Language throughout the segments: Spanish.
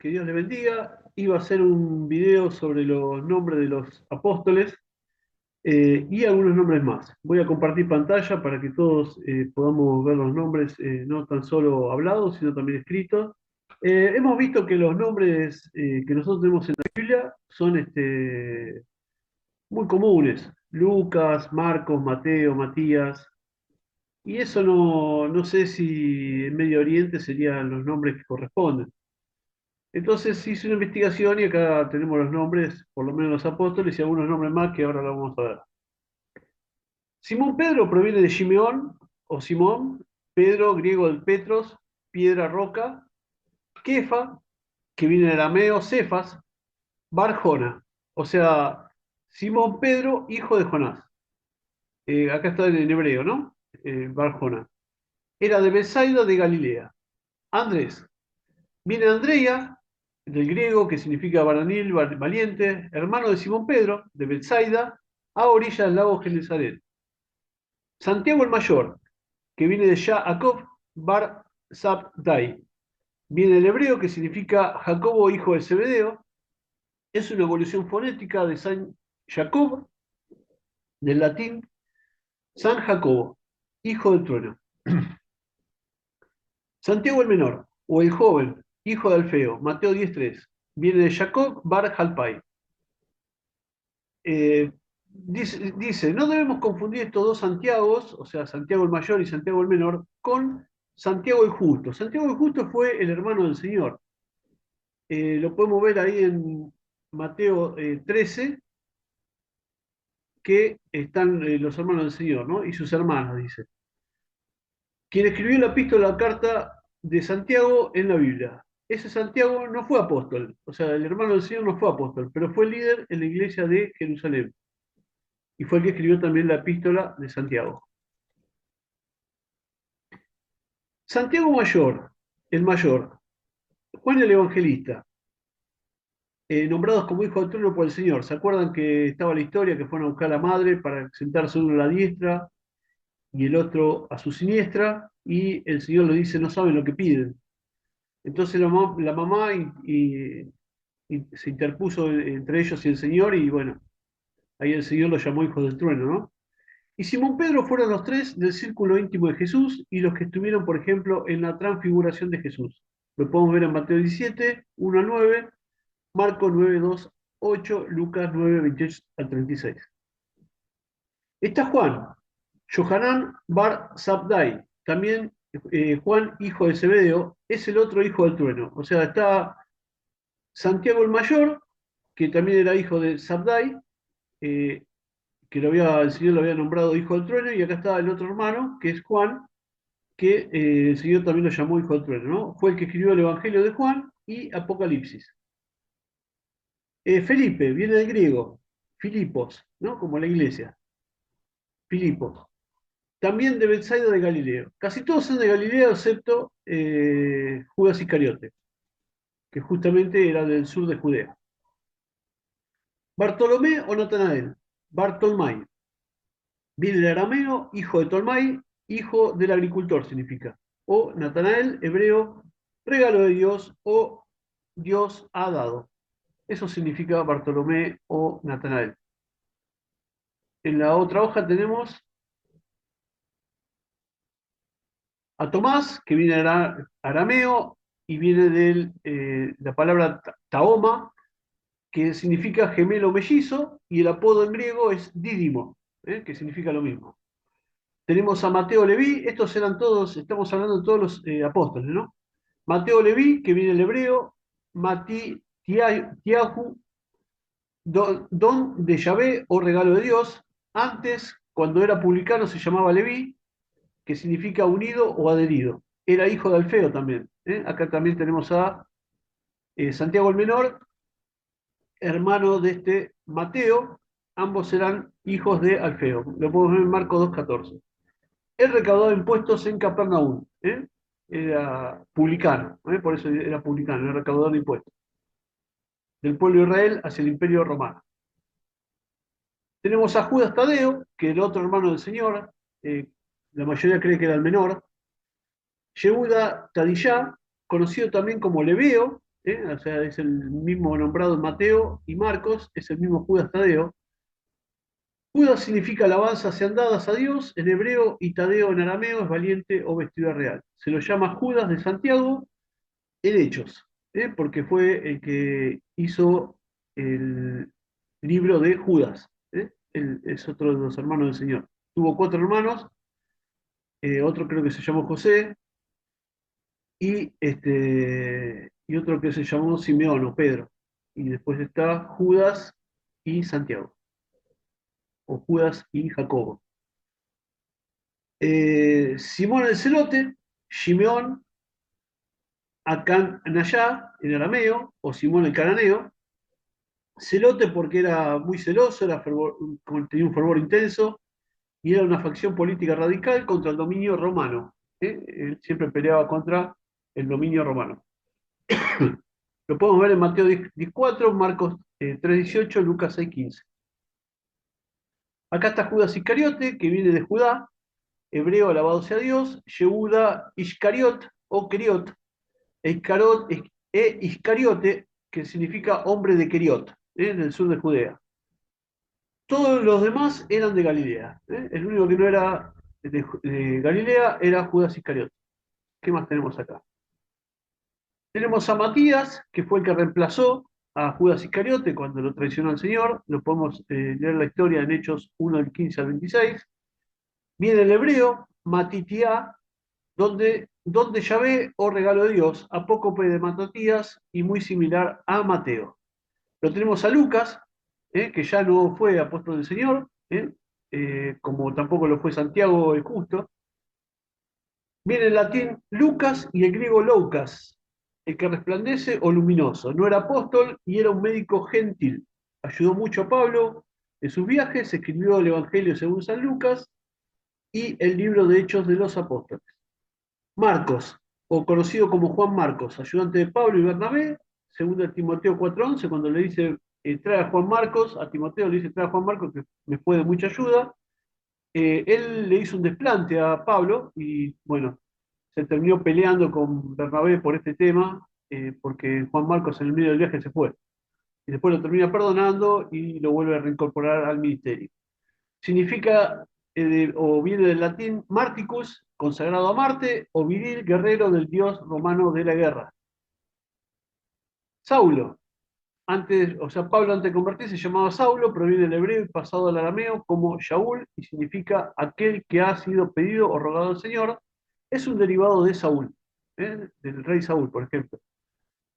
que Dios les bendiga. Iba a hacer un video sobre los nombres de los apóstoles y algunos nombres más. Voy a compartir pantalla para que todos podamos ver los nombres, no tan solo hablados, sino también escritos. Hemos visto que los nombres que nosotros tenemos en la Biblia son muy comunes. Lucas, Marcos, Mateo, Matías. Y eso no sé si en Medio Oriente serían los nombres que corresponden. Entonces hice una investigación y acá tenemos los nombres, por lo menos los apóstoles, y algunos nombres más que ahora lo vamos a ver. Simón Pedro proviene de Simeón o Simón, Pedro, griego del Petros, piedra, roca, Kefa, que viene del arameo, Cefas, Bar-Jona, o sea, Simón Pedro, hijo de Jonás. Acá está en hebreo, ¿no? Bar-Jona. Era de Betsaida de Galilea. Andrés, viene Andrea, del griego, que significa varonil, valiente, hermano de Simón Pedro, de Betsaida, a orillas del lago Genesaret. Santiago el Mayor, que viene de Jacob Bar Sabdai. Viene del hebreo, que significa Jacobo, hijo de Zebedeo. Es una evolución fonética de San Jacob, del latín San Jacobo, hijo del trueno. Santiago el Menor, o el joven, hijo de Alfeo, Mateo 10:3. Viene de Jacob Bar Jalpai. Dice, no debemos confundir estos dos Santiagos, o sea, Santiago el Mayor y Santiago el Menor, con Santiago el Justo. Santiago el Justo fue el hermano del Señor. Lo podemos ver ahí en Mateo 13, que están los hermanos del Señor, ¿no? Y sus hermanos, dice. Quien escribió la epístola, la carta de Santiago en la Biblia. Ese Santiago no fue apóstol, o sea, el hermano del Señor no fue apóstol, pero fue líder en la iglesia de Jerusalén. Y fue el que escribió también la epístola de Santiago. Santiago Mayor, el mayor, Juan el Evangelista, nombrados como hijo del trono por el Señor. ¿Se acuerdan que estaba la historia que fueron a buscar a la madre para sentarse uno a la diestra y el otro a su siniestra? Y el Señor le dice, no saben lo que piden. Entonces la mamá y se interpuso entre ellos y el Señor y bueno, ahí el Señor los llamó hijos del trueno, ¿no? Y Simón Pedro fueron los tres del círculo íntimo de Jesús y los que estuvieron, por ejemplo, en la transfiguración de Jesús. Lo podemos ver en Mateo 17, 1 al 9, Marcos 9, 2, 8, Lucas 9, 28 al 36. Está Juan, Johanán Bar Sabdai, también Juan, hijo de Zebedeo, es el otro hijo del trueno. O sea, está Santiago el Mayor, que también era hijo de Sabdai, eh, que el Señor lo había nombrado hijo del trueno, y acá está el otro hermano, que es Juan, que el Señor también lo llamó hijo del trueno, ¿no? Fue el que escribió el Evangelio de Juan y Apocalipsis. Felipe, viene del griego, Filipos, ¿no? Como la iglesia, Filipos. También de Betsaida de Galileo. Casi todos son de Galileo, excepto Judas Iscariote, que justamente era del sur de Judea. Bartolomé o Natanael, Bartolmai. Viene del arameo, hijo de Tolmai, hijo del agricultor significa. O Natanael, hebreo, regalo de Dios o Dios ha dado. Eso significa Bartolomé o Natanael. En la otra hoja tenemos a Tomás, que viene del arameo y viene de la palabra taoma, que significa gemelo mellizo, y el apodo en griego es Dídimo, que significa lo mismo. Tenemos a Mateo Leví, estos eran todos, estamos hablando de todos los apóstoles, ¿no? Mateo Leví, que viene del hebreo, Tiahu, don de Yahvé o regalo de Dios. Antes, cuando era publicano, se llamaba Leví, que significa unido o adherido. Era hijo de Alfeo también. Acá también tenemos a Santiago el Menor, hermano de este Mateo. Ambos eran hijos de Alfeo. Lo podemos ver en Marcos 2:14. Él recaudaba impuestos en Capernaum. Era publicano, por eso era publicano, era recaudador de impuestos. Del pueblo de Israel hacia el imperio romano. Tenemos a Judas Tadeo, que era el otro hermano del Señor, la mayoría cree que era el menor. Yehuda Tadillá, conocido también como Leveo, O sea, es el mismo nombrado en Mateo y Marcos, es el mismo Judas Tadeo. Judas significa alabanzas sean dadas a Dios en hebreo y Tadeo en arameo es valiente o vestidura real. Se lo llama Judas de Santiago en Hechos, porque fue el que hizo el libro de Judas. Es otro de los hermanos del Señor. Tuvo cuatro hermanos, otro creo que se llamó José, y otro que se llamó Simeón o Pedro. Y después está Judas y Santiago, o Judas y Jacobo. Simón el Celote, Simeón Acan Nayá, en arameo, o Simón el Cananeo. Celote porque era muy celoso, tenía un fervor intenso y era una facción política radical contra el dominio romano. Él siempre peleaba contra el dominio romano. Lo podemos ver en Mateo 10:4, Marcos 3:18, Lucas 6:15. Acá está Judas Iscariote, que viene de Judá, hebreo alabado sea Dios, Yehuda Iscariot o Keriot, Iscariote, que significa hombre de Keriot, del sur de Judea. Todos los demás eran de Galilea. El único que no era de Galilea era Judas Iscariote. ¿Qué más tenemos acá? Tenemos a Matías, que fue el que reemplazó a Judas Iscariote cuando lo traicionó al Señor. Lo podemos leer la historia en Hechos 1 del 15 al 26. Viene el hebreo, Matitiá, donde Yahvé o regalo de Dios, apócope de Matatías y muy similar a Mateo. Lo tenemos a Lucas, que ya no fue apóstol del Señor, como tampoco lo fue Santiago el Justo. Viene el latín Lucas y el griego Loukas, el que resplandece o luminoso. No era apóstol y era un médico gentil. Ayudó mucho a Pablo en sus viajes, escribió el Evangelio según San Lucas y el libro de Hechos de los Apóstoles. Marcos, o conocido como Juan Marcos, ayudante de Pablo y Bernabé, según el Timoteo 4:11, cuando le dice trae a Juan Marcos, a Timoteo le dice trae a Juan Marcos, que me fue de mucha ayuda. Él le hizo un desplante a Pablo y bueno, se terminó peleando con Bernabé por este tema, porque Juan Marcos en el medio del viaje se fue. Y después lo termina perdonando y lo vuelve a reincorporar al ministerio. Significa, o viene del latín Marticus, consagrado a Marte, o viril, guerrero del dios romano de la guerra. Saulo, antes, o sea, Pablo antes de convertirse se llamaba Saulo, proviene del hebreo y pasado al arameo como Shaul, y significa aquel que ha sido pedido o rogado al Señor. Es un derivado de Saúl, del rey Saúl, por ejemplo.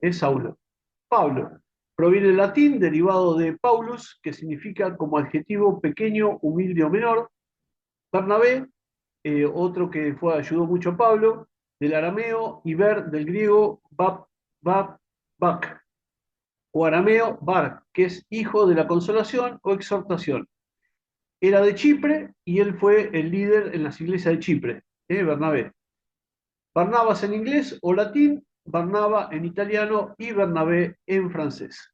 Es Saulo. Pablo, proviene del latín, derivado de Paulus, que significa como adjetivo pequeño, humilde o menor. Bernabé, otro que ayudó mucho a Pablo, del arameo, y ver del griego bak, o arameo bar, que es hijo de la consolación o exhortación. Era de Chipre y él fue el líder en las iglesias de Chipre, Bernabé. Barnabas en inglés o latín, Barnaba en italiano y Bernabé en francés.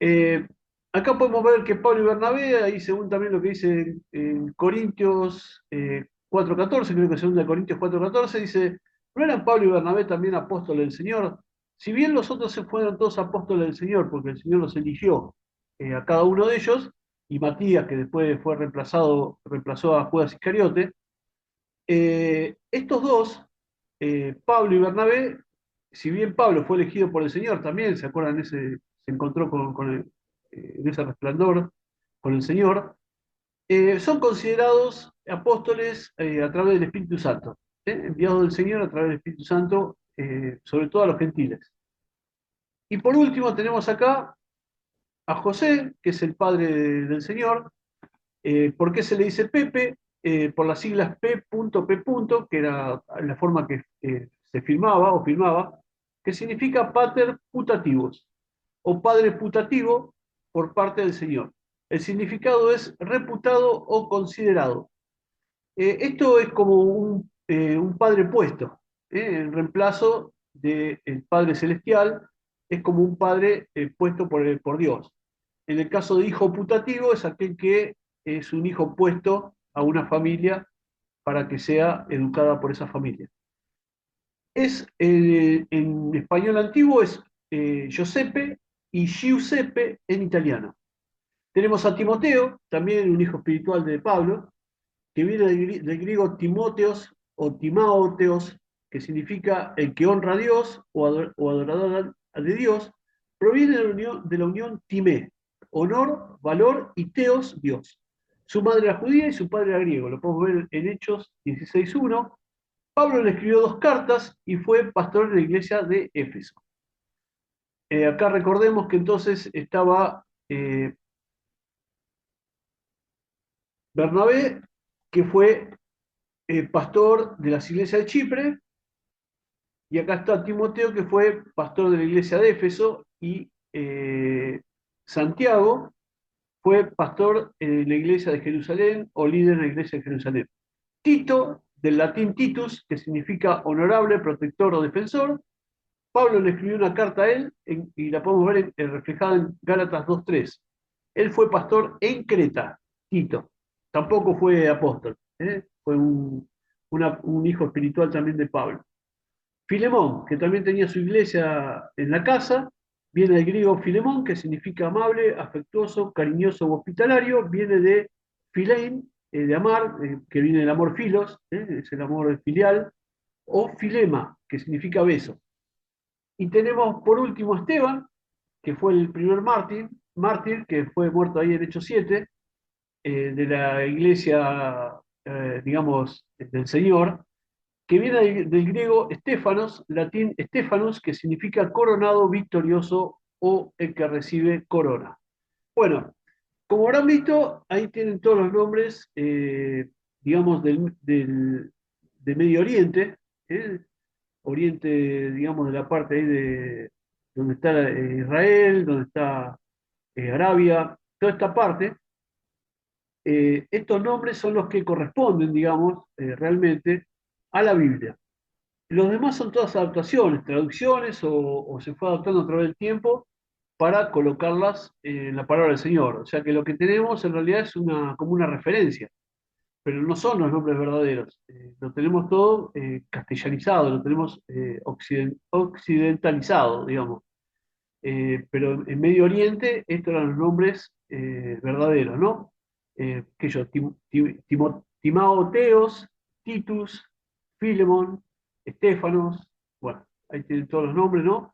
Eh, Acá podemos ver que Pablo y Bernabé, ahí según también lo que dice en Corintios 4:14, creo que 2 Corintios 4:14, dice, ¿no eran Pablo y Bernabé también apóstoles del Señor? Si bien los otros se fueron todos apóstoles del Señor, porque el Señor los eligió a cada uno de ellos, y Matías, que después reemplazó a Judas Iscariote, estos dos, Pablo y Bernabé, si bien Pablo fue elegido por el Señor también, ¿se acuerdan? Se encontró en ese resplandor con el Señor, son considerados apóstoles a través del Espíritu Santo, enviados del Señor a través del Espíritu Santo, sobre todo a los gentiles. Y por último tenemos acá a José, que es el padre del Señor. ¿Por qué se le dice Pepe? Por las siglas P.P. Que era la forma que se firmaba o firmaba, que significa pater putativos o padre putativo por parte del Señor. El significado es reputado o considerado. Esto es como un padre puesto, en reemplazo del Padre Celestial, es como un padre puesto por Dios. En el caso de hijo putativo es aquel que es un hijo puesto a una familia para que sea educada por esa familia. En español antiguo es Giuseppe y Giuseppe en italiano. Tenemos a Timoteo, también un hijo espiritual de Pablo, que viene del griego Timóteos o Timaoteos, que significa el que honra a Dios o adorador de Dios, proviene de la unión timé, honor, valor, y teos, Dios. Su madre era judía y su padre era griego. Lo podemos ver en Hechos 16:1. Pablo le escribió dos cartas y fue pastor de la iglesia de Éfeso. Acá recordemos que entonces estaba Bernabé, que fue pastor de las iglesias de Chipre, y acá está Timoteo, que fue pastor de la iglesia de Éfeso, y Santiago fue pastor en la iglesia de Jerusalén o líder de la iglesia de Jerusalén. Tito, del latín Titus, que significa honorable, protector o defensor. Pablo le escribió una carta a él y la podemos ver reflejada en Gálatas 2:3. Él fue pastor en Creta, Tito. Tampoco fue apóstol, ¿eh? Fue un hijo espiritual también de Pablo. Filemón, que también tenía su iglesia en la casa, viene del griego Filemón, que significa amable, afectuoso, cariñoso o hospitalario, viene de Filein, de amar, que viene del amor filos, es el amor filial, o Filema, que significa beso. Y tenemos por último a Esteban, que fue el primer mártir que fue muerto ahí en Hechos 7, de la iglesia, digamos, del Señor, que viene del griego Estefanos, latín Estefanos, que significa coronado, victorioso o el que recibe corona. Bueno, como habrán visto, ahí tienen todos los nombres, digamos, de Medio Oriente, ¿eh? Oriente, digamos, de la parte ahí de donde está Israel, donde está Arabia, toda esta parte. Estos nombres son los que corresponden, digamos, realmente a la Biblia. Los demás son todas adaptaciones, traducciones o se fue adaptando a través del tiempo para colocarlas en la palabra del Señor. O sea que lo que tenemos en realidad es como una referencia, pero no son los nombres verdaderos. Lo tenemos todo castellanizado, lo tenemos occidentalizado, digamos. Pero en Medio Oriente estos eran los nombres verdaderos, ¿no? Que yo, Timaoteos, Titus, Filemón, Estefanos, bueno, ahí tienen todos los nombres, ¿no?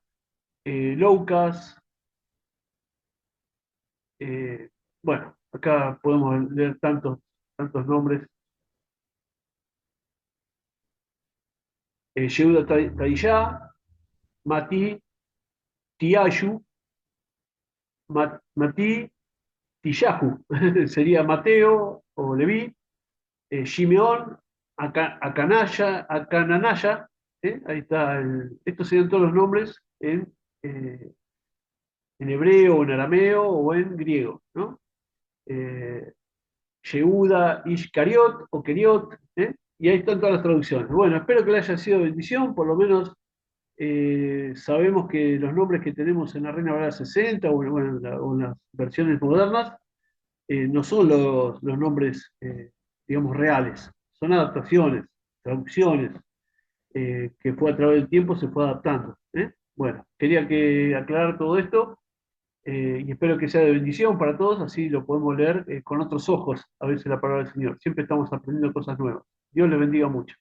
Loucas, eh, bueno, acá podemos leer tantos nombres. Yehuda Tadillá, Mati, Tiayu, Mati, Tiyahu, sería Mateo o Leví, Shimeón, Acananaya, ahí está, estos serían todos los nombres eh, en hebreo, o en arameo o en griego, ¿no? Eh, Yehuda, Ishkariot o Keriot, y ahí están todas las traducciones. Bueno, espero que le haya sido bendición, por lo menos sabemos que los nombres que tenemos en la Reina Valera 60 bueno, o en las versiones modernas no son los nombres, digamos, reales, son adaptaciones, traducciones, que fue a través del tiempo se fue adaptando. Bueno, quería aclarar todo esto y espero que sea de bendición para todos, así lo podemos leer con otros ojos a veces la palabra del Señor. Siempre estamos aprendiendo cosas nuevas. Dios les bendiga mucho.